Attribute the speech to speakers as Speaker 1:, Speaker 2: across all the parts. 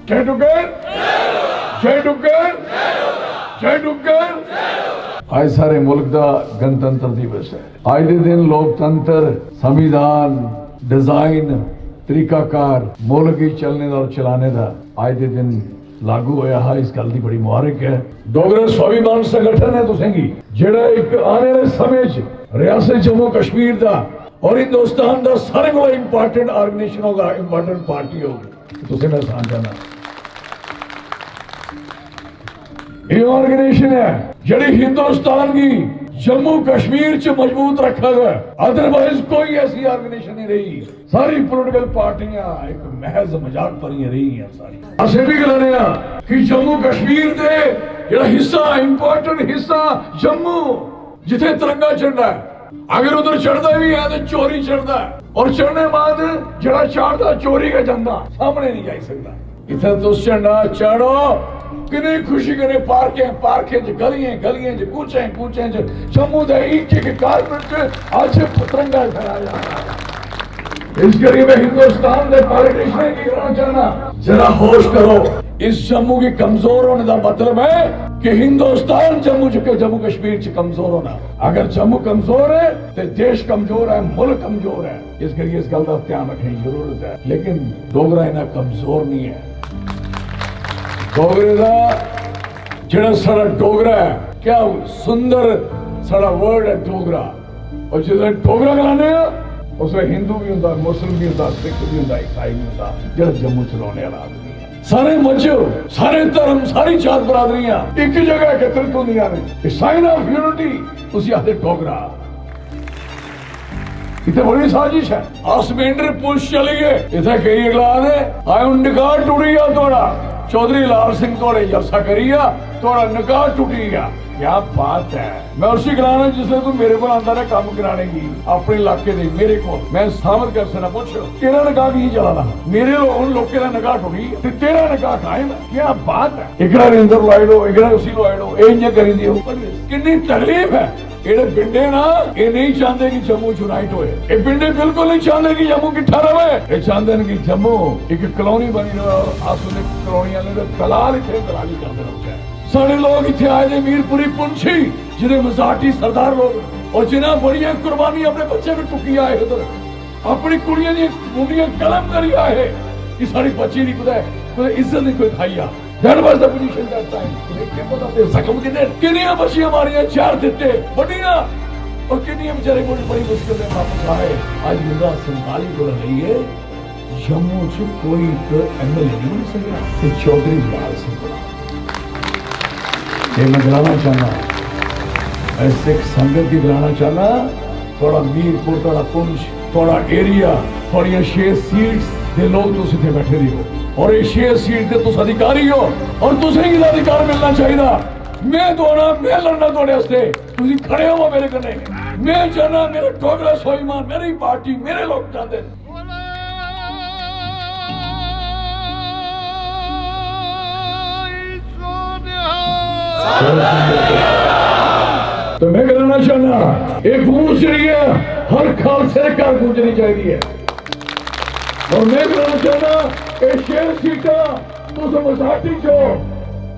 Speaker 1: जय डुग्गर, जय डुग्गर, जय डुग्गर। आज सारे मुल्क का गणतंत्र दिवस है। आज के दिन लोकतंत्र, संविधान, डिजाइन, तरीकाकार मुल्क ही चलने का और चलाने का आज के दिन लागू होया है। इस गल की बड़ी मुबारक है। डोगरा स्वाभिमान संगठन है तुसेंगी जेड़ा एक आने वाले समय च रियासत जम्मू कश्मीर का और हिंदुस्तान का सारे को इंपॉर्टेंट ऑर्गेनाइजेशन होगा, इंपॉर्टेंट पार्टी होगी। तुसें मैं सान जाना ये ऑर्गेनाइजेशन है जड़ी हिंदुस्तान की जम्मू कश्मीर च मजबूत रखा गया। अदरवाइज कोई ऐसी ऑर्गेनाइजेशन नहीं रही। सारी पॉलिटिकल पार्टियां एक महज मजाक भरियां रही हैं। सारी असें भी कहने कि जम्मू कश्मीर दे जेड़ा हिस्सा इंपॉर्टेंट हिस्सा जम्मू जिथे तिरंगा झंडा है, अगर उधर चढ़ता भी है तो चोरी चढ़ता है और चढ़ने बाद जड़ा चढ़ता चोरी का झंडा सामने नहीं जा सकता। इधर तो झंडा चढ़ो कितनी खुशी करे। पार्के गलियां गलियां कूचे जम्मू दे एक कारपेट आज तिरंगा फहराया। इस गरीब हिंदुस्तान के पॉलिटिशियन की कहना चाहना जरा होश करो। इस जम्मू की कमजोर होने का मतलब है कि हिंदुस्तान जम्मू कश्मीर च कमजोर होना। अगर जम्मू कमजोर है तो देश कमजोर है, मुल्क कमजोर है। इस करके इस गल का ध्यान रखने की जरूरत है। लेकिन डोगरा इन्ना कमजोर नहीं है। डोगरे का जेड़ा सारा डोगरा है, क्या सुंदर सारा वर्ड है डोगरा। और जिसने डोगरा कराने उसमें हिंदू भी होता, मुस्लिम भी होता, सिख भी होता, ईसाई भी होता। जेड़ा जम्मू चलाने वाला आदमी है। सारे मजहब, सारे धर्म, सारी जात बरादरियां एक ही जगह एकत्रित होंदियां ने। साइन ऑफ यूनिटी उसी आखदे डोगरा। इतने बड़ी साजिश है। आसमेंडर पुलिस चली गए इतने कई अगला ने आए निकाह टूटी गया थोड़ा चौधरी लाल सिंह थोड़े जलसा करिया थोड़ा निकाह टूटी गया। क्या बात है। मैं उसी कराना जिसने तू मेरे को आंदा है काम कराने की अपने इलाके दे मेरे को मैं साबित कर सकना। पूछ तेरा निकाह नहीं चलाना मेरे लोगों का निकाह टूटी ते तेरा निकाह कायम है। क्या बात है। एकड़ा रिंदर लॉयड हो, एकड़ा उसी लॉयड हो, ए इंज करी दी हो। कितनी तकलीफ है। ये पिंडे ना ये नहीं चाहते कि जम्मू यूनाइट होए। ये पिंडे बिल्कुल नहीं चाहते कि जम्मू किट्ठा रहे। ये चाहते हैं कि जम्मू एक कॉलोनी बनी रहे। आसुदे कॉलोनियां ने कलाल इत्थे दलाली करते रहे। सारे लोग इत्थे आए थे मीरपुरी पुंछी जिन्हें मजाटी सरदार लोग और जिन्हें बड़िया कुर्बानी अपने बच्चे भी टुकी आए उधर अपनी कुड़ियां दी मुंडियां कलम करी आए कि सारी बच्ची नहीं कुछ इज्जत नहीं कोई खाई आ। That was the position that time. क्या पता थे जख्म कितनी बच्चियां मारियां चार दिते बड़ियां और कितनी बेचारे बड़ी मुश्किल में वापस आए। आज मुद्दा संभाली को रही है जम्मू च कोई एमएलए नहीं बन सका तो चौधरी लाल सिंह बना। ये मैं दिलाना चाहना ऐसे संगत की दिलाना चाहना थोड़ा मीरपुर थोड़ा पुंछ थोड़ा एरिया थोड़ी 6 सीट्स के लोग तुम इतने बैठे रही हो और ये 6 सीट के तुम अधिकारी हो और तुसें ही अधिकार मिलना चाहिए। मैं दोना मैं लड़ना थोड़े वास्ते तुम खड़े हो मेरे कन्ने। मैं चाहना मेरा डोगरा स्वाभिमान मेरी पार्टी मेरे लोग चाहते हैं। तो मैं कहना चाहना एक गूंज रही है हर खालसे का गूंजनी चाहिए। और मैं कहना चाहना एक 6 सीटा तो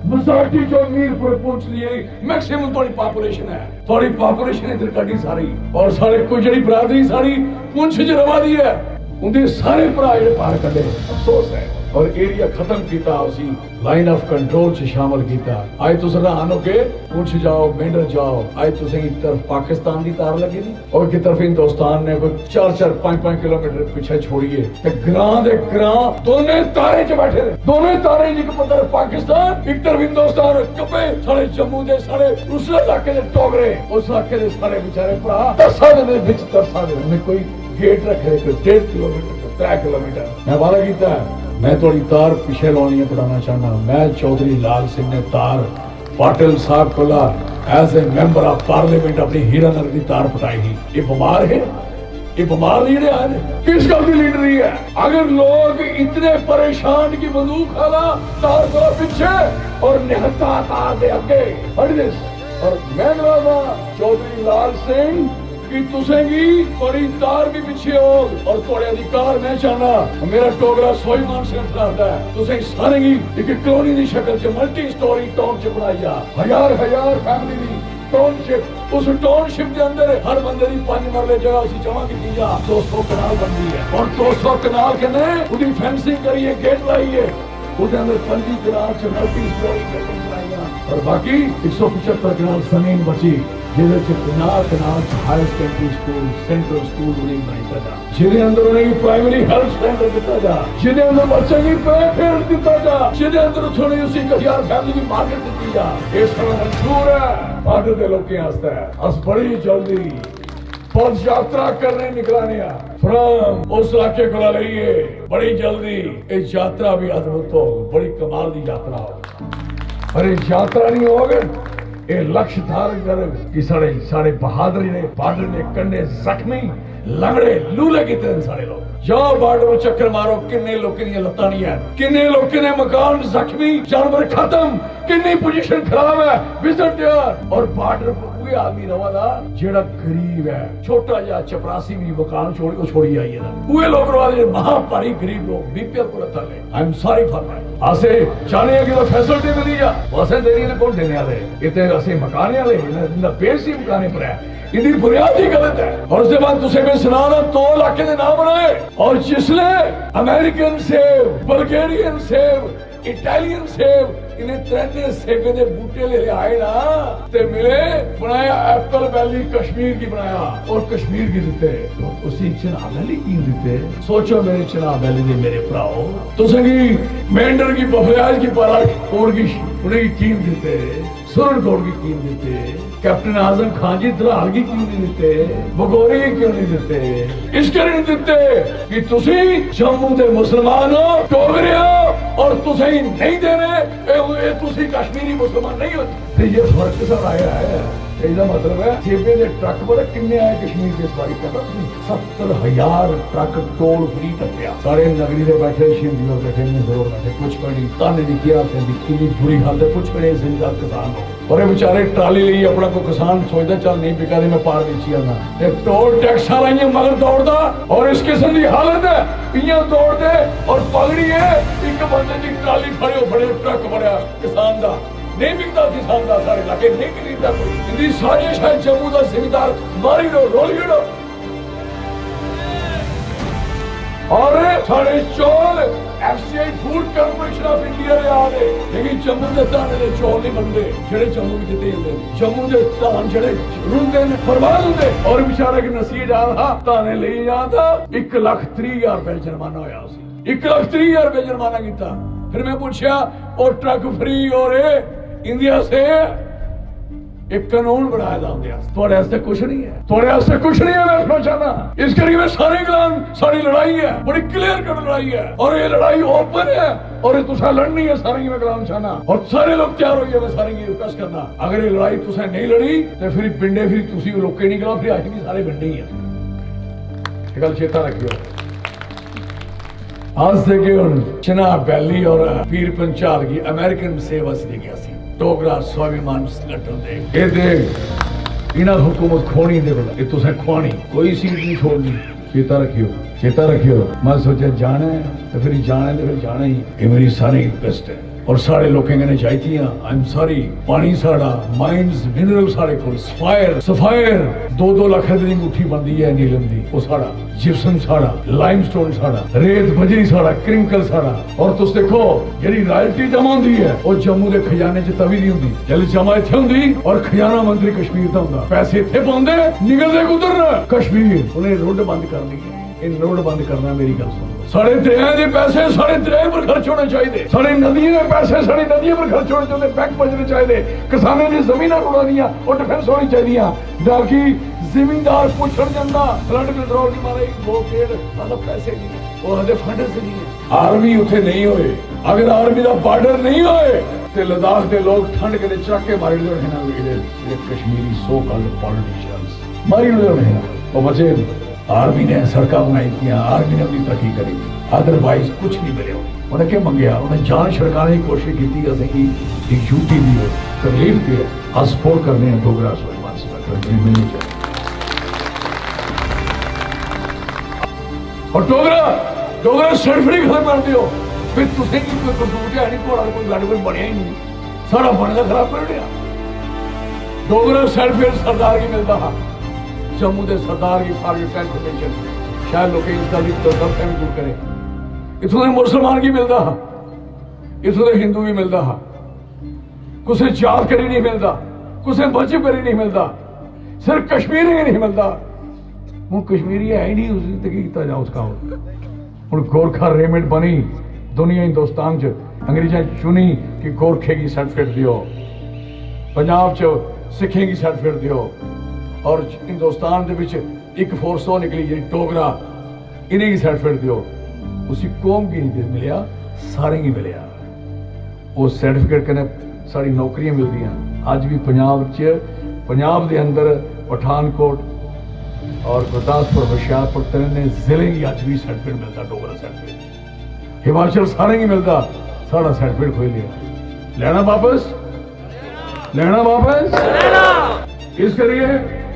Speaker 1: मसाटी जो मीरपुर पुंछ लिए मैक्सिमम थोड़ी पॉपुलेशन है। थोड़ी पॉपुलेशन इधर कटी सारी और सारे कोई जड़ी बरादरी सारी पुंछ च रवा दी है उनके सारे भरा जेडे बाहर कटे। अफसोस है और एरिया खत्म किया उसी लाइन ऑफ कंट्रोल च शामिल किया। आज तुम हैरान हो के पुंछ जाओ मेंढर जाओ आज तुम एक तरफ पाकिस्तान की तार लगी थी और एक तरफ हिंदुस्तान ने कोई 4-5 किलोमीटर पीछे छोड़िए ग्रां दे ग्रां दोनों तारे च बैठे थे। दोनों तारे एक तरफ पाकिस्तान एक तरफ हिंदुस्तान कब्बे सारे जम्मू दे सारे उस इलाके दे डोगरे उस इलाके दे सारे बेचारे भरा तरसा दे विच तरसा दे कोई गेट रखे 1.5 किलोमीटर 3 किलोमीटर मैं वादा किया। मैं थोड़ी तार पिछे लानी पढ़ाना चाहना। मैं चौधरी लाल सिंह ने तार पाटिल साहब को as a member of parliament अपनी हीरानगर की तार पटाई। ये बीमार है ये बीमार नहीं रहे किस गल की लीडरी है। अगर लोग इतने परेशान की बंदूक खाला तार को पीछे और निहत्ता तार दे आगे और मैं चौधरी लाल सिंह कि तुसेंगी थोड़ी तार भी पीछे हो और थोड़े अधिकार मैं चाहना मेरा टोगरा स्वाभिमान संगठन आता है तुसें सारे की एक कॉलोनी की शक्ल च मल्टी स्टोरी टाउनशिप बनाई जा हजार फैमिली दी टाउनशिप उस टाउनशिप के अंदर हर बंदे की 5 मरले जगह उसी जमा की जा 200 कनाल बन गई है और 200 कनाल के ने उदी फेंसिंग करिए गेट लाइए उसके अंदर 25 कनाल च मल्टी स्टोरी बिल्डिंग बनाई और बाकी 175 कनाल जमीन बची ਜਿਹਦੇ ਚ 50 ਕਨਾਲ high secondary school central school building ਬਣਾਈ ਜਾ ਜਿਹਦੇ ਅੰਦਰ ਉਹਨਾਂ ਦੀ ਪ੍ਰਾਇਮਰੀ ਹੈਲਥ ਸੈਂਟਰ ਦਿੱਤਾ ਜਾ ਜਿਹਦੇ ਅੰਦਰ ਬੱਚਿਆਂ ਦੀ ਫੇਅਰ ਦਿੱਤਾ ਜਾ ਜਿਹਦੇ ਅੰਦਰ ਥੋੜੀ ਉਸੇ 1000 ਫੈਮਿਲੀ ਦੀ ਮਾਰਕੀਟ ਦਿੱਤੀ ਜਾ ਇਹ ਸਾਰਾ ਮਨਜ਼ੂਰ ਹੈ ਬਾਰਡਰ ਦੇ ਲੋਕਾਂ ਵਾਸਤੇ ਅਸ ਬੜੀ ਜਲਦੀ पद यात्रा करने निकलाने फ्रॉम उस इलाके को लइए बड़ी जल्दी ये यात्रा भी अद्भुत हो बड़ी कमाल की यात्रा हो पर ये यात्रा नहीं होगे ये लक्ष्य धारण कर कि साढ़े बहादुर ने बार्डर ने कंडे जख्मी लंगड़े लूले किते सारे लोग जाओ बार्डर में चक्कर मारो किन्ने लोगों दी लत्तां नहीं है किन्ने लोगों ने मकान जख्मी जानवर खत्म किन्नी पोजीशन खराब है विजिट और बार्डर पर कोई आदमी रवादा जेड़ा गरीब है छोटा जा चपरासी भी मकान छोड़ी आई है ना वे लोग रवादे महाभारी गरीब लोग बीपीएल को रखा ले I am sorry for that आसे चाहने कि फैसिलिटी मिली जा वैसे देनी ने कौन देने वाले इतने असे मकाने वाले इनका बेस ही मकाने पर है इनकी बुनियाद ही गलत है और उसके बाद तुझे मैं सुनाना 2 इलाके के नाम बनाए और जिसने अमेरिकन सेब बल्गेरियन सेब इटालियन सेब इन्हें 3 सेबे दे बूटे ले आए ना ते मिले बनाया एप्पल वैली कश्मीर की बनाया और कश्मीर की देते तो उसी चनाब वैली की देते सोचो मेरे चनाब वैली दे मेरे भराओ तुसेंगी मेंढर की बफरियाज की पराठ कोड़ की उन्हें कीम देते सुरन कोड़ की कीम देते कैप्टन आजम खान जी दलाल की क्यों नहीं देते बगोरी की क्यों नहीं देते इसके नहीं देते कि तुसी जम्मू दे मुसलमान हो डोगरे हो और तुसे नहीं देने ये तुसी कश्मीरी मुसलमान नहीं होते ये फर्क सर आया है ਇਹਦਾ मतलब है सेबे ਦੇ ट्रक पर किन्ने आए कश्मीर के सवारी पता 70,000 ट्रक टोल फ्री टप्पिया सारे नगरी ਦੇ बैठे शिंदी और बैठे ने जरूर बैठे कुछ कड़ी ताने दी किया ते कितनी बुरी हालत है कुछ कड़े जिंदा किसान हो और ये बेचारे ट्राली ਲਈ अपना को किसान सोचदा चल नहीं बिका दे मैं पार बेची आना ते टोल टैक्स वाला ये मगर दौड़दा और इस किस्म दी हालत है इयां दौड़ दे और पगड़ी है एक बंदे दी ट्राली फड़ियो बड़े ट्रक भरया किसान दा नहीं बिकता किसान का सारे इलाके नहीं खरीदता कोई इनकी साजिश है जम्मू का जिम्मेदार मारी लो रोली लो और सारे चौल FCI food corporation of India ले आ रहे लेकिन जम्मू के धाने के चौल नहीं बनते जेडे जम्मू में देते जम्मू के धान जेडे रुंदे ने बर्बाद होंगे और बेचारा की नसीह जाता धाने ले जाता 1,30,000 रुपए जुर्माना होया 1,30,000 रुपए जुर्माना किया फिर मैं पूछा और ट्रक फ्री और इंडिया से एक कानून बनाया था थोड़े वास्ते कुछ नहीं है थोड़े वास्ते कुछ नहीं है मैं कहना चाहता इस करके सारे गुलाम सारी लड़ाई है बड़ी क्लियर कट लड़ाई है और ये लड़ाई ओपन है और ये तुसा लड़नी है सारे की मैं गुलाम चाहना और सारे लोग तैयार होइए मैं सारे की रिक्वेस्ट करना अगर ये लड़ाई तुसा नहीं लड़ी तो फिर पिंडे फिर तुसी लोग नहीं गला फिर आएगी सारे पिंडे ही है गल चेता रखियो आज से चिनाब वैली और पीर पंचाल की अमेरिकन सेवा से गया सी डोगरा स्वाभिमान संगठन दे ये देख इना हुकूमत खोनी दे ये तुसें खोनी कोई सीट नहीं छोड़नी चेता रखियो मैं सोचा जाना है तो फिर जाना ही ये मेरी सारी रिक्वेस्ट है और सारे लोग कहने चाहिए आई एम सॉरी पानी साड़ा माइंस मिनरल सारे को सफायर 2-2 लाख दी मुट्ठी बनती है नीलम दी वो साड़ा जिप्सम साड़ा लाइमस्टोन साड़ा रेत बजरी साड़ा क्रिंकल साड़ा और तुस देखो जेडी रॉयल्टी जमा होंदी है वो जम्मू के खजाने च तवी नहीं होंदी जल्दी जमा इत्थे होंदी और खजाना मंत्री कश्मीर दा होंदा पैसे इत्थे पाउंदे निकलदे कुधर कश्मीर उन्हें रोड बंद कर दी इन रोड बंद करना मेरी गल सुनो साढ़े दरिया के पैसे साढ़े दरिया पर खर्च होने चाहिए साढ़े नदियों के पैसे साढ़े नदियों पर खर्च होने चाहिए बैंक बचने चाहिए किसानों की जमीन उड़ानिया और डिफेंस होनी चाहिए ताकि जिमींदार पुछड़ जाता फ्लड कंट्रोल की मारे वो पेड़ मतलब पैसे नहीं वो हदे फंड से नहीं है आर्मी उठे नहीं होए अगर आर्मी का बॉर्डर नहीं होए तो लद्दाख के लोग ठंड के चराके मारे जो कश्मीरी सो कॉल्ड पॉलिटिशियंस मारी वो बचे आर्मी ने सड़क बनाई थी आर्मी ने अपनी तरक्की करी अदरवाइज कुछ नहीं मिले उन्हें क्या मंगया उन्हें जान छिड़काने की कोशिश की एक यूटी दी हो तकलीफ दी है सपोर्ट करने हैं डोगरा स्वाभिमान संगठन मिलनी चाहिए। और डोगरा डोगरा सर्टिफिकेट खत्म कर दियो फिर तुसें की कोई करतूत है नहीं थोड़ा कोई गल कोई बनया ही नहीं सारा बनदा खराब कर दिया डोगरा सर्टिफिकेट सरदार की मिलता हा जम्मू के सरदार की टारगेट ट्रांसफॉर्मेशन शायद लोग इस गल की तरफ दूर करे इथों के मुसलमान की मिलता हा इथों के हिंदू भी मिलता हा कुछ जात करी नहीं मिलता कुछ मजहब करी नहीं मिलता सिर्फ कश्मीरी नहीं मिलता हूँ कश्मीरी है ही नहीं उसकी किया जा उसका हूँ गोरखा रेमेंट बनी दुनिया हिंदुस्तान च अंग्रेजा चुनी कि गोरखे की सर्टिफिकेट दियो पंजाब च सिखें की सर्टिफिकेट दियो और हिंदुस्तान के विच एक फोर्स वो निकली जी डोगरा इन्हें की सर्टिफिकेट दियो उसी कौम की नहीं मिलिया सारे की मिलिया वो सर्टिफिकेट कने सारी नौकरियां मिलती अज भी पंजाब के अंदर पठानकोट और गुरदासपुर होशियारपुर तीन जिले की अज भी सर्टिफिकेट मिलता डोगरा सर्टिफिकेट हिमाचल सारे की मिलता साड़ा सर्टिफिकेट खोल लिया लेना वापस इस करिए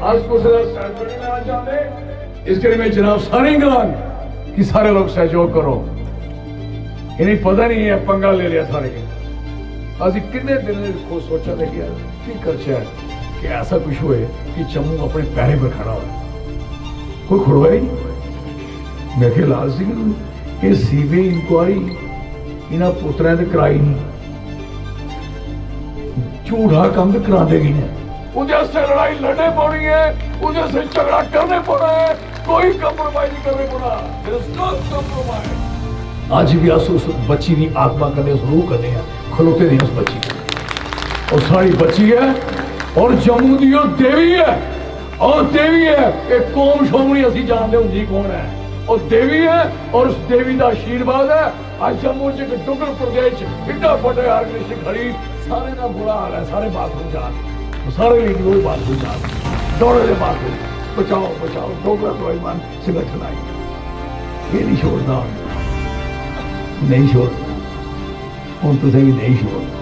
Speaker 1: आज को सर्टिफिकेट लेना चाहते इस करिए मैं जनाब सारे इंग्लैंड कि सारे लोग सहयोग करो इन्हें पता नहीं है पंगा ले लिया सारे के अभी किन्ने दिन को सोचा था कि यार की करचा है कि ऐसा कुछ हुए कि जम्मू अपने पैरे पर खड़ा हो कोई खड़वा ही नहीं मैं क्या लाल सिंह ये सीबीआई इंक्वायरी इन्होंने पुत्रों ने कराई नहीं झूठा काम तो करा देगी नहीं उधर से लड़ाई लड़ने पड़ी है उधर से झगड़ा करने पड़ा है कोई कंप्रोमाइज नहीं करने पड़ा आज भी अस उस बच्ची की आत्मा करने रूह करने खलोते नहीं उस बच्ची और सारी बच्ची है और जम्मू की देवी है और देवी है एक कौम शोमणी असी जानते होंगी कौन है और देवी है और उस देवी का आशीर्वाद है आज जम्मू च डुगर प्रदेश इतना बड़े ऑर्गेनाइजेशन खड़ी सारे का बुरा हाल है सारे बाथरूम जा सारे लीडर वही बाथरूम जा दौड़े के बाथरूम बचाओ बचाओ डोगरा स्वाभिमान संगठन आई ये नहीं छोड़ना नहीं छोड़ना हूँ तुसें भी नहीं छोड़ना